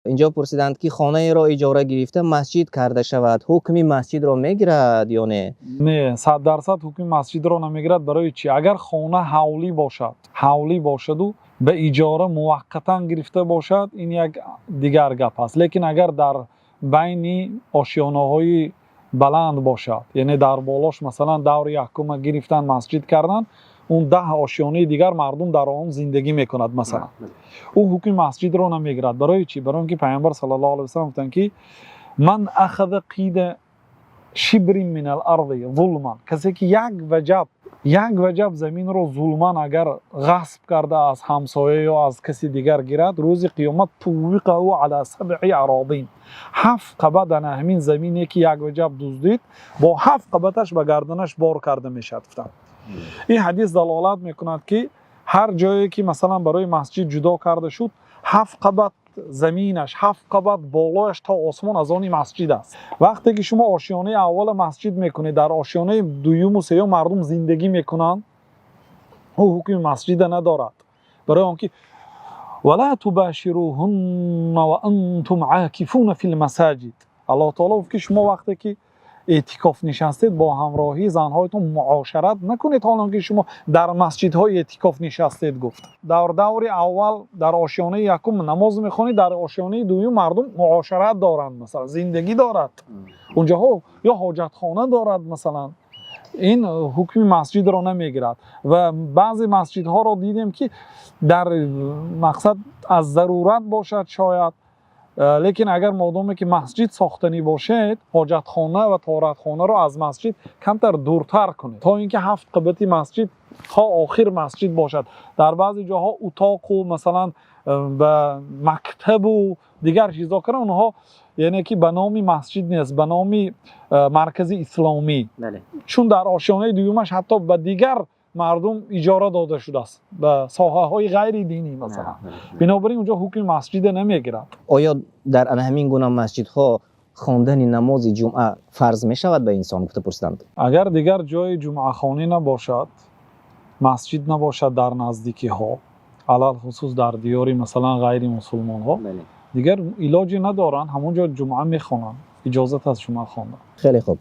اینجا پرسیدند که خانه را اجاره گرفته مسجد کرده شود، حکم مسجد را میگیرد یا نه؟ نه، 100% حکم مسجد را نمیگیرد. برای چی؟ اگر خانه حولی باشد و به اجاره موقتا گرفته باشد، این یک دیگر گپ است. لیکن اگر در بین آشیانه های بلند باشد، یعنی در بالاش مثلا دور یکم گرفتن مسجد کردن، اون 10 آشیانه دیگر مردم در آن زندگی میکند مثلا، او حکم مسجد را نمیگیرد. برای چی؟ برای اینکه پیامبر صلی الله علیه و سلم گفتند که من اخذ قید شبر من الارض ظلما، کسی که یک وجب زمین رو ظلما اگر غصب کرده از همسایه یا از کسی دیگر گیرد، روز قیامت طوق او علی 7 اراضین، 7 قبط در همین زمینی که یک وجب دزدید با 7 قبطش به گردنش بار کرده میشد. این حدیث دلالت میکند که هر جایی که مثلا برای مسجد جدا کرده شد، 7 قبط زمینش، 7 قبط بالایش تا آسمان از آن مسجد است. وقتی که شما آشیانه اول مسجد میکنید، در آشیانه دوم و سوم مردم زندگی میکنند، او حکم مسجد ندارد. برای آنکه ولا تباشروهن وانتم عاکفون فی المساجد، الله تعالی گفت که شما وقتی که اعتکاف نشستید با همراهی زنهایتون معاشرت نکنید، حالا که شما در مسجدهای اعتکاف نشستید. گفت در دور اول در آشیانه یکم نماز میخونید، در آشیانه دوم مردم معاشرت دارند، مثلا زندگی دارد اونجاها، یا حاجت خانه دارد مثلا. این حکم مسجد را نمیگیرد. و بعضی مسجدها را دیدیم که در مقصد از ضرورت باشد شاید، لیکن اگر مادامی که مسجد ساختنی باشد، حاجت خانه و طهارت خانه را از مسجد کمتر دورتر کنید تا اینکه 7 قبط مسجد تا آخر مسجد باشد. در بعضی جاها اتاق و مثلا به مکتب و دیگر چیزا کنه، اونها یعنی که به نام مسجد نیست، به نام مرکز اسلامی. چون در آشیانه دومش حتی به دیگر مردم اجاره داده شده است، به ساحه های غیر دینی مثلا. بنابراین اونجا حکم مسجد نمیگیرد. آیا در همین گونه مسجدها خواندن نماز جمعه فرض می شود به انسان؟ گفته پرسیدند. اگر دیگر جای جمعه خوانی نباشد، مسجد نباشد در نزدیکی ها، علل خصوص در دیاری مثلا غیر مسلمان ها، دیگر علاجی ندارن، همونجا جمعه میخوانند، اجازت از جمعه خواندن. خیلی خوب.